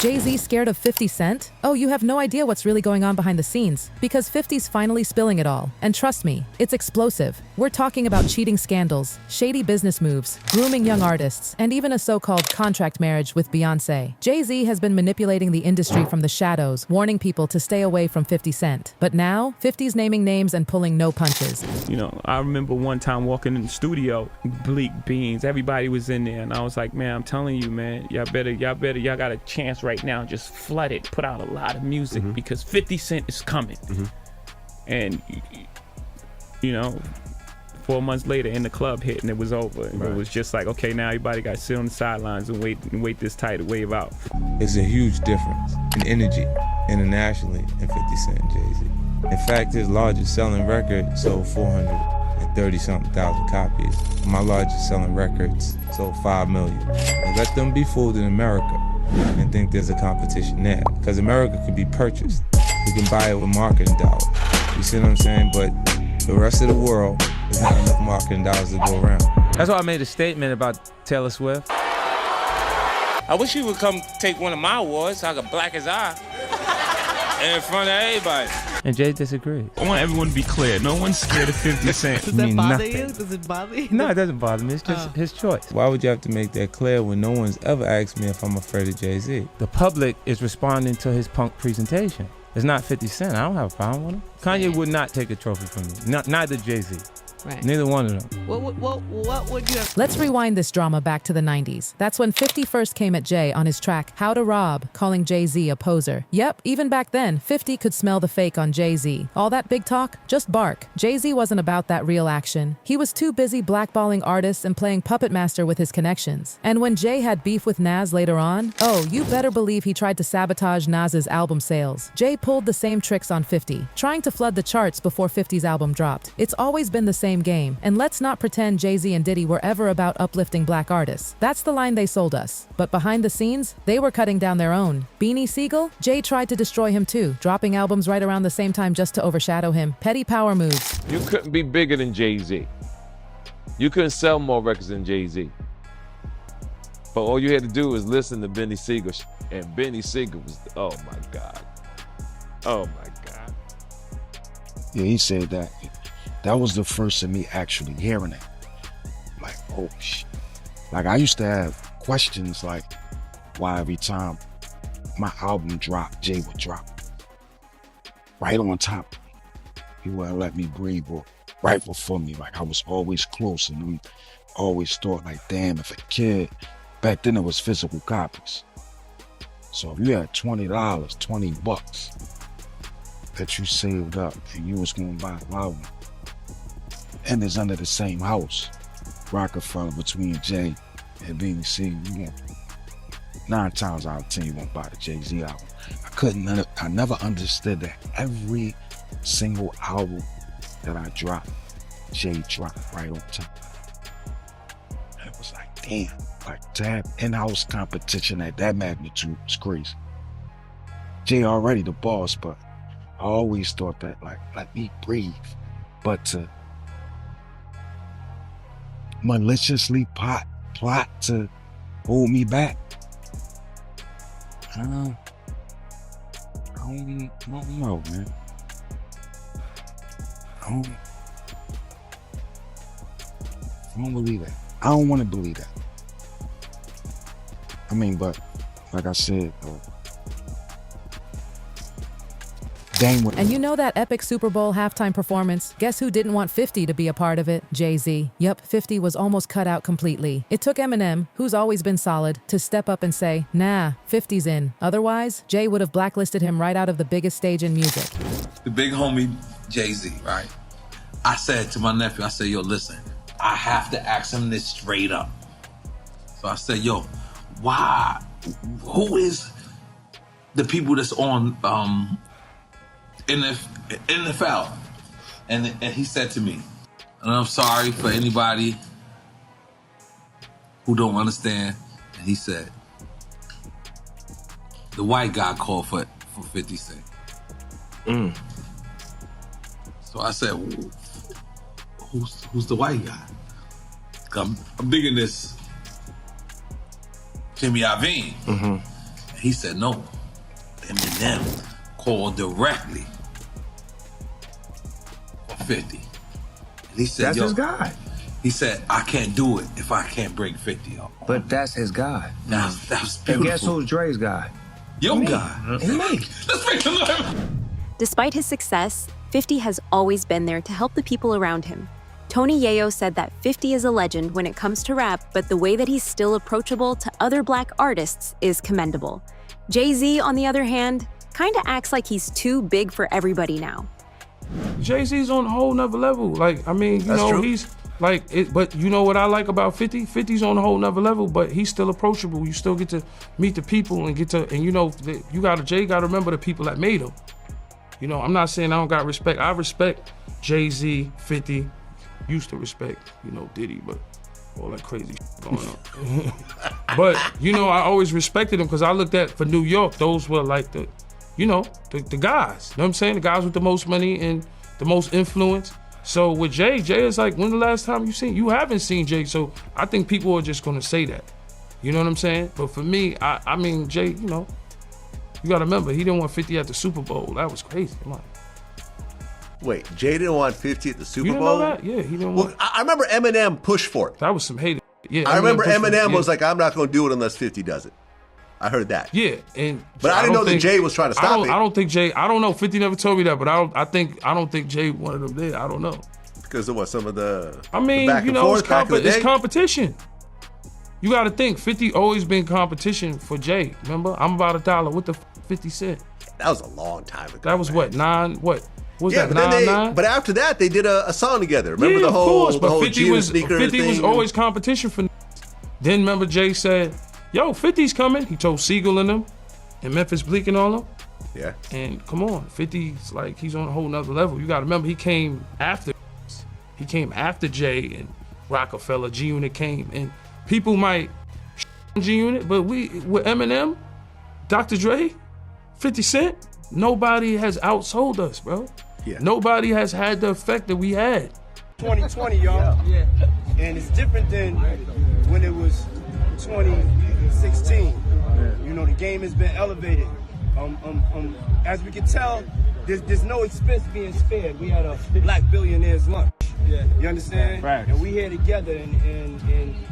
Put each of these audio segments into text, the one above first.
Jay-Z scared of 50 Cent? Oh, you have no idea what's really going on behind the scenes, because 50's finally spilling it all. And trust me, it's explosive. We're talking about cheating scandals, shady business moves, grooming young artists, and even a so-called contract marriage with Beyonce. Jay-Z has been manipulating the industry from the shadows, warning people to stay away from 50 Cent. But now, 50's naming names and pulling no punches. You know, I remember one time walking in the studio, bleak beans, everybody was in there, and I was like, man, I'm telling you, man, y'all got a chance right now, just flood it, put out a lot of music, because 50 Cent is coming. And, you know, 4 months later, in the club hit, and it was over. And it was just like, okay, now everybody got to sit on the sidelines and wait this tidal wave out. It's a huge difference in energy internationally in 50 Cent and Jay-Z. In fact, his largest selling record sold 430-something thousand copies. My largest selling records sold 5 million. Now, let them be fooled in America and think there's a competition there, because America can be purchased. You can buy it with marketing dollars. You see what I'm saying? But the rest of the world, there's not enough marketing dollars to go around. That's why I made a statement about Taylor Swift. I wish you would come take one of my awards so I could black his eye in front of everybody. And Jay disagreed. I want everyone to be clear. No one's scared of 50 Cent. Does that bother you? Does it bother you? No, it doesn't bother me. It's just his choice. Why would you have to make that clear when no one's ever asked me if I'm afraid of Jay-Z? The public is responding to his punk presentation. It's not 50 Cent. I don't have a problem with him. Kanye would not take a trophy from me. Neither Jay-Z. Right. Neither one of them. What would you have? Let's rewind this drama back to the 90s. That's when 50 first came at Jay on his track How to Rob, calling Jay-Z a poser. Yep, even back then, 50 could smell the fake on Jay-Z. All that big talk? Just bark. Jay-Z wasn't about that real action. He was too busy blackballing artists and playing puppet master with his connections. And when Jay had beef with Nas later on, oh, you better believe he tried to sabotage Nas's album sales. Jay pulled the same tricks on 50, trying to flood the charts before 50's album dropped. It's always been the same game, and let's not pretend Jay-Z and Diddy were ever about uplifting black artists. That's the line they sold us. But behind the scenes, they were cutting down their own. Beanie Siegel? Jay tried to destroy him too, dropping albums right around the same time just to overshadow him. Petty power moves. You couldn't be bigger than Jay-Z. You couldn't sell more records than Jay-Z. But all you had to do was listen to Beanie Siegel, and Beanie Siegel was, oh my God. Oh my God. Yeah, he said that. That was the first of me actually hearing it. Like, oh shit. Like, I used to have questions like why every time my album dropped, Jay would drop right on top. He wouldn't let me breathe or right before me. Like, I was always close, and we always thought like, damn, if a kid, back then it was physical copies. So if you had $20, $20 that you saved up and you was gonna buy an album, and it's under the same house, Rockefeller, between Jay and Beanie Siegel, 9 times out of 10 you won't buy the Jay-Z album. I never understood that every single album that I dropped, Jay dropped right on top. And it was like, damn, like to have in-house competition at that magnitude was crazy. Jay already the boss, but I always thought that, like, let me breathe. But to maliciously plot to hold me back, I don't know, man. I don't believe that. I don't want to believe that. I mean, but like I said, And you know that epic Super Bowl halftime performance? Guess who didn't want 50 to be a part of it? Jay-Z. Yup, 50 was almost cut out completely. It took Eminem, who's always been solid, to step up and say, nah, 50's in. Otherwise, Jay would have blacklisted him right out of the biggest stage in music. The big homie Jay-Z, right? I said to my nephew, I said, yo, listen, I have to ask him this straight up. So I said, yo, who is the people that's on in the NFL? And he said to me, and I'm sorry for anybody who don't understand, and he said, the white guy called for 50 Cent. So I said, who's the white guy? I'm digging this Jimmy Iovine. And He said, no. Eminem called directly for 50. And he said, that's his guy. He said, I can't do it if I can't break 50 up. But that's his guy. That was beautiful. And guess who's Dre's guy? Your guy. Me. Let's make him live. Despite his success, 50 has always been there to help the people around him. Tony Yayo said that 50 is a legend when it comes to rap, but the way that he's still approachable to other Black artists is commendable. Jay-Z, on the other hand, kinda acts like he's too big for everybody now. Jay-Z's on a whole nother level. Like, I mean, you know, he's like, but you know what I like about 50? 50's on a whole nother level, but he's still approachable. You still get to meet the people and you know, Jay gotta remember the people that made him. You know, I'm not saying I don't got respect. I respect Jay-Z, 50, used to respect, you know, Diddy, but all that crazy going on. But, you know, I always respected him because I looked at, for New York, those were like the, you know, the guys. You know what I'm saying? The guys with the most money and the most influence. So with Jay is like, when the last time you haven't seen Jay, so I think people are just gonna say that. You know what I'm saying? But for me, I mean, Jay, you know, you gotta remember, he didn't want 50 at the Super Bowl. That was crazy. Come on. Wait, Jay didn't want 50 at the Super You didn't Bowl? know that? Yeah, he didn't want. Well, I remember Eminem pushed for it. That was some hated. Yeah, I remember pushed for it, Eminem yeah. was like, I'm not going to do it unless 50 does it. I heard that. Yeah, but I didn't know that Jay was trying to stop it. I don't think Jay. I don't know. 50 never told me that, but I don't think Jay wanted him there. I don't know. Because of what? Some of the. I mean, the back you and know, forth, it's competition. You got to think. 50 always been competition for Jay. Remember, I'm about $1. What the 50 Cent? That was a long time ago. That was what 9. What was yeah, that? But 9. But after that, they did a song together. Remember yeah, the whole, of course, but the whole 50 was sneaker 50 thing? was always competition for. Then remember Jay said, "Yo, 50's coming." He told Siegel and them, and Memphis Bleak and all them. Yeah. And come on, 50's like he's on a whole nother level. You got to remember he came after. He came after Jay and Rockefeller. G Unit came, and people might G Unit, but with Eminem, Dr. Dre, 50 Cent, nobody has outsold us, bro. Yeah. Nobody has had the effect that we had. 2020, y'all. Yeah. And it's different than when it was 2016. You know, the game has been elevated. As we can tell, there's no expense being spared. We had a Black billionaires lunch. Yeah. You understand? Right. And we here together, and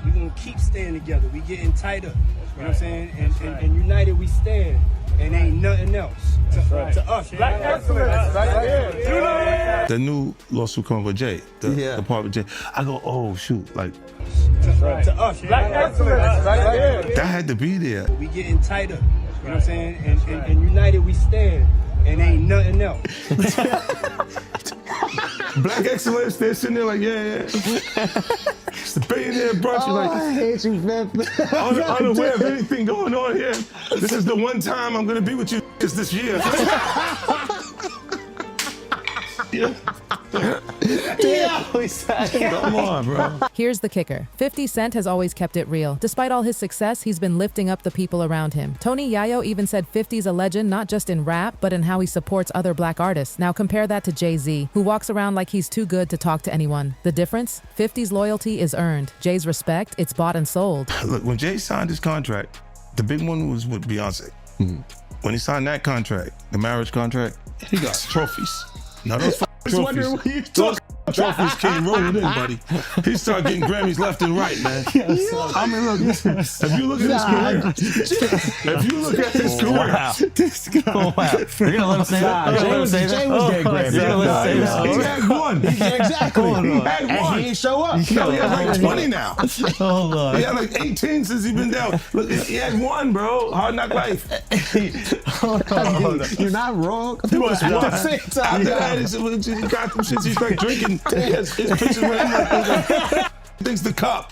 we're gonna keep staying together. We getting tighter. You know what I'm saying? And united we stand. And ain't nothing else to us. Black excellence. Right. The new lawsuit coming with Jay, the part with Jay. I go, oh shoot, like to us. Black excellence. Right. that had to be there. We getting tighter. You know what I'm saying? And united we stand. And ain't nothing else. Black excellence, they're sitting there like, yeah. It's the billionaire brunch. You're like, I hate you, man. unaware of anything going on here. This is the one time I'm gonna be with you is this year. Yeah. Come on, bro. Here's the kicker. 50 Cent has always kept it real. Despite all his success, he's been lifting up the people around him. Tony Yayo even said 50's a legend not just in rap, but in how he supports other Black artists. Now compare that to Jay-Z, who walks around like he's too good to talk to anyone. The difference? 50's loyalty is earned. Jay's respect, it's bought and sold. Look, when Jay signed his contract, the big one was with Beyonce. Mm-hmm. When he signed that contract, the marriage contract, he got trophies. Now those trophies, trophies came rolling in, buddy. He started getting Grammys left and right, man. I mean, look, listen, if you look at his career, wow. This guy. Oh, wow. You're gonna let him say that? Jay was getting Grammys. He had one. Exactly. He had And one. he didn't show up. He has like 20 now. Oh, Lord. He had like 18 since he's been down. Look, he had one, bro. Hard Knock Life. You're not wrong. He was one. At the same time. After that, he got them shits. He started drinking. His pictures were thinks the cup.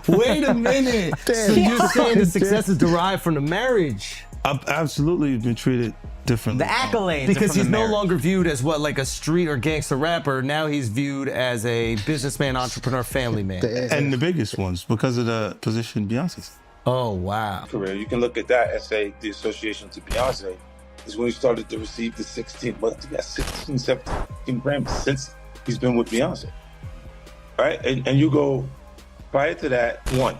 Wait a minute. So you're saying the success is derived from the marriage? I've absolutely been treated differently. The accolades. Because he's no longer viewed as what, like a street or gangster rapper. Now he's viewed as a businessman, entrepreneur, family man. And the biggest ones because of the position Beyonce's. Oh, wow. Career. You can look at that and say the association to Beyonce is when he started to receive the 16 17 Grammys since he's been with Beyonce. Right? And you go, prior to that, 1.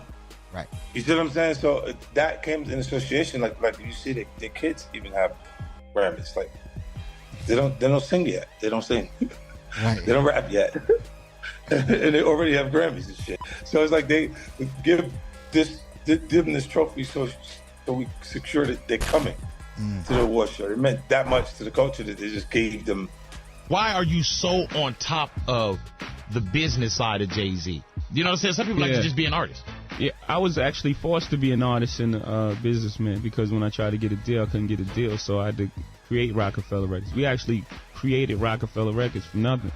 Right. You see what I'm saying? So that came in association. Like you see, the kids even have Grammys. Like they don't sing yet. They don't sing. Right. They don't rap yet, and they already have Grammys and shit. So it's like they give them this trophy so we secure that they're coming to the award show. It meant that much to the culture that they just gave them. Why are you so on top of the business side of Jay-Z? You know what I'm saying? Some people like to just be an artist. Yeah, I was actually forced to be an artist and a businessman because when I tried to get a deal, I couldn't get a deal, so I had to create Rockefeller Records. We actually created Rockefeller Records from nothing.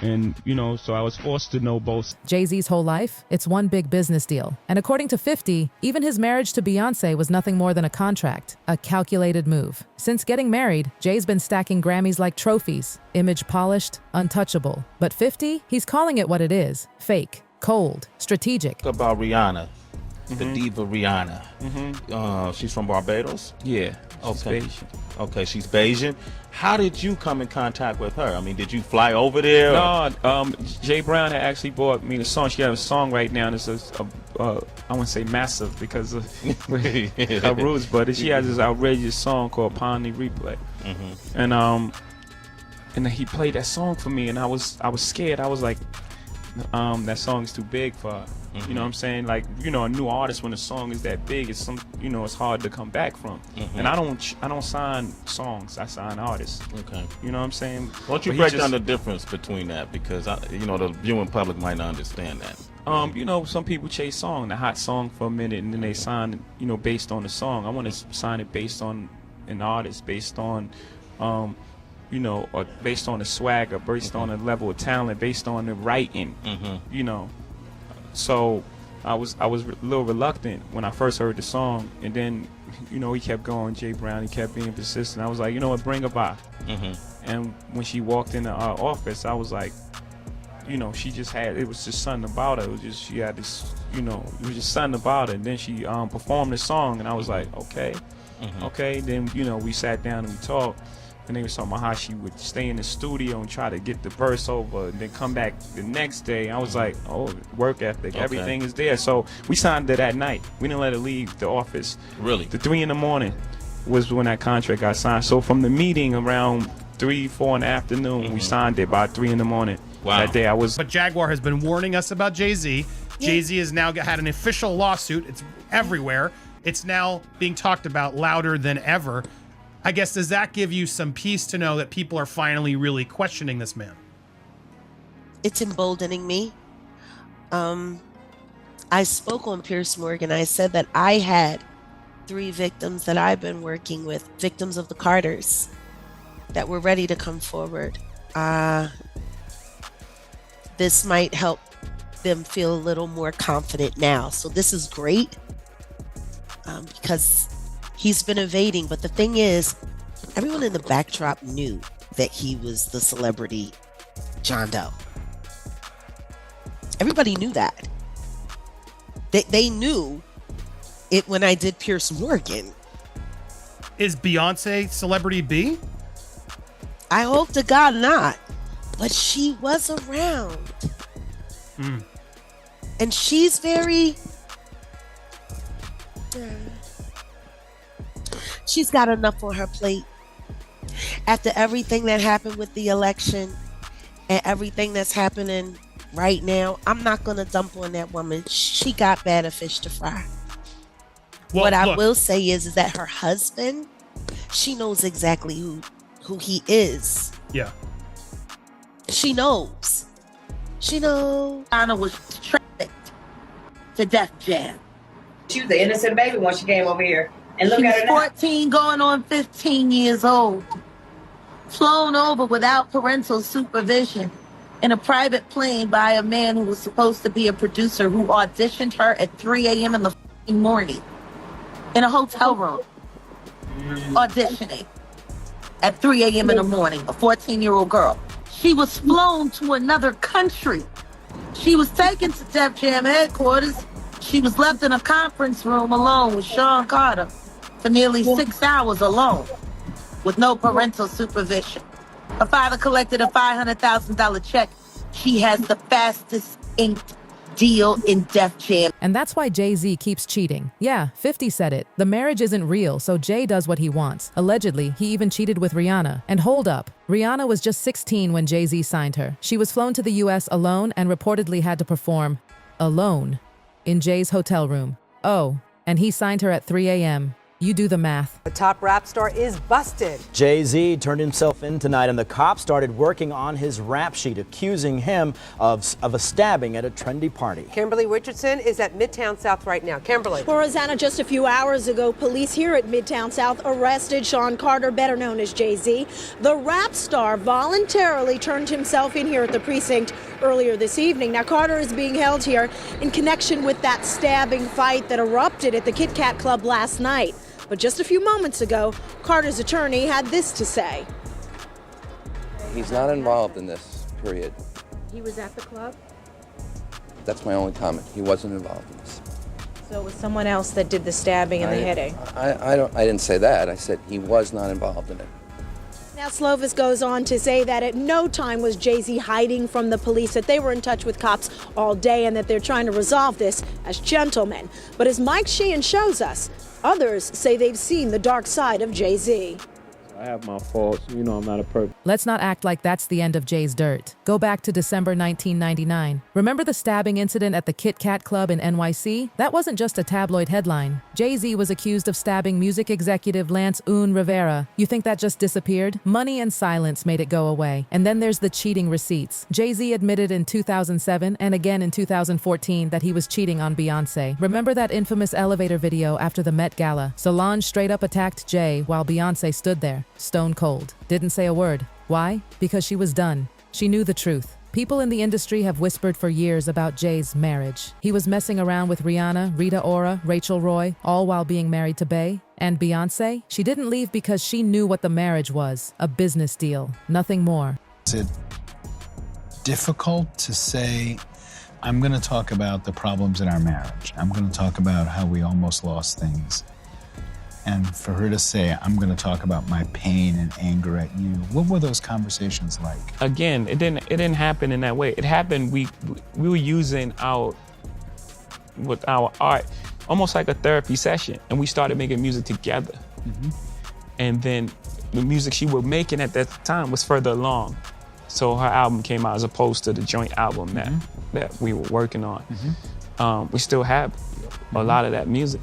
And, so I was forced to know both. Jay-Z's whole life, it's one big business deal. And according to 50, even his marriage to Beyonce was nothing more than a contract, a calculated move. Since getting married, Jay's been stacking Grammys like trophies, image polished, untouchable. But 50, he's calling it what it is, fake, cold, strategic. About Rihanna, the diva Rihanna. She's from Barbados? Yeah, okay. she's Bayesian. Okay, she's Bayesian. How did you come in contact with her? I mean, did you fly over there? No, Jay Brown had actually bought me the song. She had a song right now, and it's I wouldn't say massive because of her roots, but she has this outrageous song called Upon the Replay. And he played that song for me, and I was scared. I was like, that song is too big for her. You know what I'm saying? Like, a new artist, when a song is that big, it's it's hard to come back from. And I don't sign songs, I sign artists. Okay. You know what I'm saying? Why don't you break down the difference between that? Because the viewing public might not understand that. Some people chase the hot song for a minute, and then they sign based on the song. I want to sign it based on an artist, based on or based on the swagger, based on the level of talent, based on the writing. So I was a little reluctant when I first heard the song, and then he kept going. Jay Brown, he kept being persistent. I was like, what, bring her by. And when she walked into our office, I was like, she just had, it was just something about her. It was just, she had this, it was just something about her. And then she performed the song, and I was like, okay. Then we sat down and we talked. And they were talking about how she would stay in the studio and try to get the verse over and then come back the next day. I was like, oh, work ethic, everything is there. So we signed it that night. We didn't let her leave the office. Really? The 3 a.m. was when that contract got signed. So from the meeting around 3, 4 in the afternoon, we signed it by 3 a.m. Wow. That day I was. But Jaguar has been warning us about Jay-Z. Jay-Z has now had an official lawsuit. It's everywhere. It's now being talked about louder than ever. I guess, does that give you some peace to know that people are finally really questioning this man? It's emboldening me. I spoke on Piers Morgan. I said that I had 3 victims that I've been working with, victims of the Carters, that were ready to come forward. This might help them feel a little more confident now. So this is great because he's been evading, but the thing is, everyone in the backdrop knew that he was the celebrity John Doe. Everybody knew that. They knew it when I did Piers Morgan. Is Beyonce celebrity B? I hope to God not, but she was around. And she's very... she's got enough on her plate. After everything that happened with the election and everything that's happening right now, I'm not going to dump on that woman. She got better fish to fry. Well, what I will say is that her husband, she knows exactly who he is. Yeah. She knows. She knows. Anna was trafficked to Def Jam. She was an innocent baby when she came over here. And look at her now. 14 going on 15 years old. Flown over without parental supervision in a private plane by a man who was supposed to be a producer who auditioned her at 3 a.m. in the morning in a hotel room. Auditioning at 3 a.m. in the morning, a 14-year-old girl. She was flown to another country. She was taken to Def Jam headquarters. She was left in a conference room alone with Sean Carter for nearly 6 hours alone with no parental supervision. Her father collected a $500,000 check. She has the fastest inked deal in Def Jam. And that's why Jay-Z keeps cheating. Yeah, 50 said it. The marriage isn't real, so Jay does what he wants. Allegedly, he even cheated with Rihanna. And hold up, Rihanna was just 16 when Jay-Z signed her. She was flown to the US alone and reportedly had to perform alone in Jay's hotel room. Oh, and he signed her at 3 a.m. You do the math. The top rap star is busted. Jay-Z turned himself in tonight, and the cops started working on his rap sheet, accusing him of a stabbing at a trendy party. Kimberly Richardson is at Midtown South right now. Kimberly. Well, Rosanna, just a few hours ago, police here at Midtown South arrested Sean Carter, better known as Jay-Z. The rap star voluntarily turned himself in here at the precinct earlier this evening. Now, Carter is being held here in connection with that stabbing fight that erupted at the Kit Kat Club last night. But just a few moments ago, Carter's attorney had this to say. He's not involved in this, period. He was at the club? That's my only comment. He wasn't involved in this. So it was someone else that did the stabbing and the hitting? I didn't say that. I said he was not involved in it. Now, Slovis goes on to say that at no time was Jay-Z hiding from the police, that they were in touch with cops all day and that they're trying to resolve this as gentlemen. But as Mike Sheehan shows us, others say they've seen the dark side of Jay-Z. I have my faults. You know I'm not a perfect. Let's not act like that's the end of Jay's dirt. Go back to December 1999. Remember the stabbing incident at the Kit Kat Club in NYC? That wasn't just a tabloid headline. Jay-Z was accused of stabbing music executive Lance Rivera. You think that just disappeared? Money and silence made it go away. And then there's the cheating receipts. Jay-Z admitted in 2007 and again in 2014 that he was cheating on Beyonce. Remember that infamous elevator video after the Met Gala? Solange straight up attacked Jay while Beyonce stood there, stone cold. Didn't say a word. Why? Because she was done. She knew the truth. People in the industry have whispered for years about Jay's marriage. He was messing around with Rihanna, Rita Ora, Rachel Roy, all while being married to Bey. And Beyonce? She didn't leave because she knew what the marriage was. A business deal. Nothing more. Is it difficult to say, I'm going to talk about the problems in our marriage. I'm going to talk about how we almost lost things. And for her to say, I'm going to talk about my pain and anger at you. What were those conversations like? Again, it didn't happen in that way. It happened, we were using our art almost like a therapy session, and we started making music together. Mm-hmm. And then the music she was making at that time was further along. So her album came out as opposed to the joint album that we were working on. Mm-hmm. We still have a lot of that music.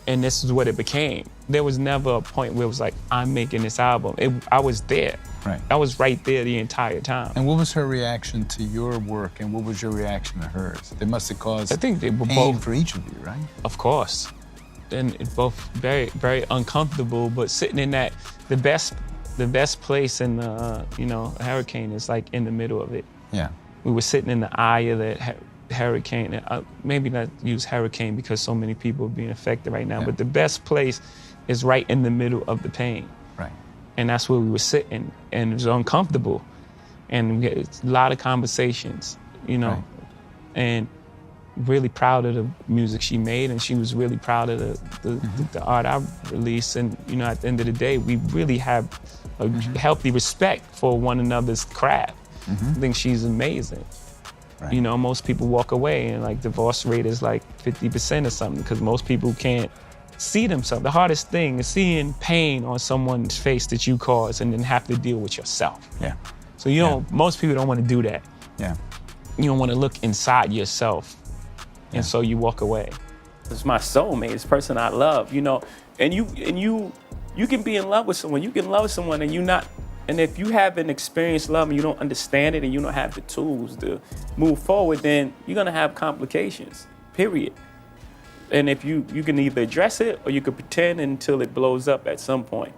And this is what it became. There was never a point where it was like, I'm making this album. I was there. Right. I was right there the entire time. And what was her reaction to your work, and what was your reaction to hers? They must have caused I think they were pain both for each of you, right? Of course. And it's both very, very uncomfortable, but sitting in that, the best place in the, a hurricane is like in the middle of it. Yeah. We were sitting in the eye of that hurricane. Maybe not use hurricane because so many people are being affected right now, but the best place is right in the middle of the pain. Right. And that's where we were sitting, and it was uncomfortable. And we had a lot of conversations, and really proud of the music she made, and she was really proud of the art I released. And, at the end of the day, we really have a healthy respect for one another's craft. I think she's amazing. Right. Most people walk away and like divorce rate is like 50% or something because most people can't see themselves. The hardest thing is seeing pain on someone's face that you caused and then have to deal with yourself. Yeah. So most people don't want to do that. Yeah. You don't want to look inside yourself. And so you walk away. It's my soulmate, it's the person I love, and you can be in love with someone. You can love someone and and if you haven't experienced love and you don't understand it and you don't have the tools to move forward, then you're gonna have complications, period. And if you can either address it or you can pretend until it blows up at some point.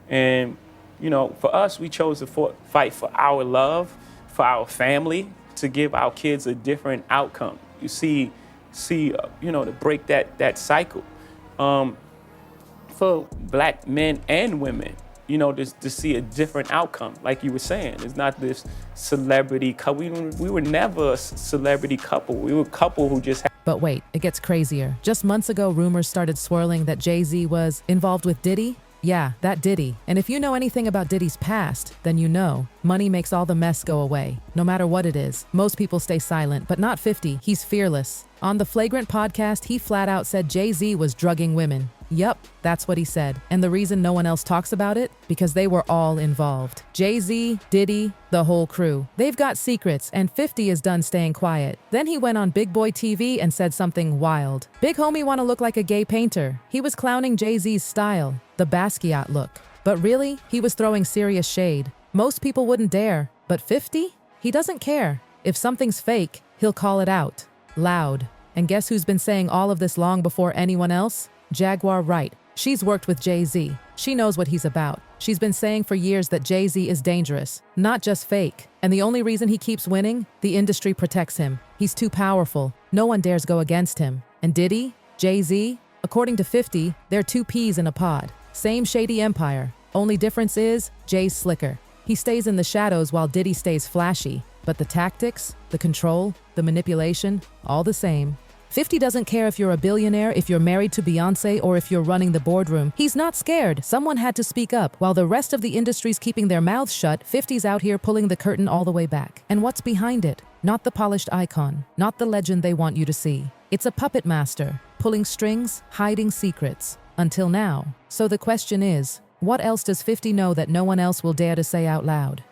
And, for us, we chose to fight for our love, for our family, to give our kids a different outcome. You see, to break that cycle. For Black men and women, to see a different outcome. Like you were saying, it's not this celebrity couple. We were never a celebrity couple. We were a couple who just had. But wait, it gets crazier. Just months ago, rumors started swirling that Jay-Z was involved with Diddy. Yeah, that Diddy. And if you know anything about Diddy's past, then you know money makes all the mess go away. No matter what it is, most people stay silent, but not 50. He's fearless. On the Flagrant podcast, he flat out said Jay-Z was drugging women. Yup, that's what he said. And the reason no one else talks about it? Because they were all involved. Jay-Z, Diddy, the whole crew. They've got secrets, and 50 is done staying quiet. Then he went on Big Boy TV and said something wild. Big homie wanna look like a gay painter. He was clowning Jay-Z's style, the Basquiat look. But really, he was throwing serious shade. Most people wouldn't dare, but 50? He doesn't care. If something's fake, he'll call it out. Loud. And guess who's been saying all of this long before anyone else? Jaguar Wright. She's worked with Jay-Z. She knows what he's about. She's been saying for years that Jay-Z is dangerous, not just fake. And the only reason he keeps winning? The industry protects him. He's too powerful. No one dares go against him. And Diddy? Jay-Z? According to 50, they're two peas in a pod. Same shady empire. Only difference is, Jay's slicker. He stays in the shadows while Diddy stays flashy. But the tactics, the control, the manipulation, all the same. 50 doesn't care if you're a billionaire, if you're married to Beyonce, or if you're running the boardroom. He's not scared. Someone had to speak up. While the rest of the industry's keeping their mouths shut, 50's out here pulling the curtain all the way back. And what's behind it? Not the polished icon, not the legend they want you to see. It's a puppet master, pulling strings, hiding secrets. Until now. So the question is, what else does 50 know that no one else will dare to say out loud?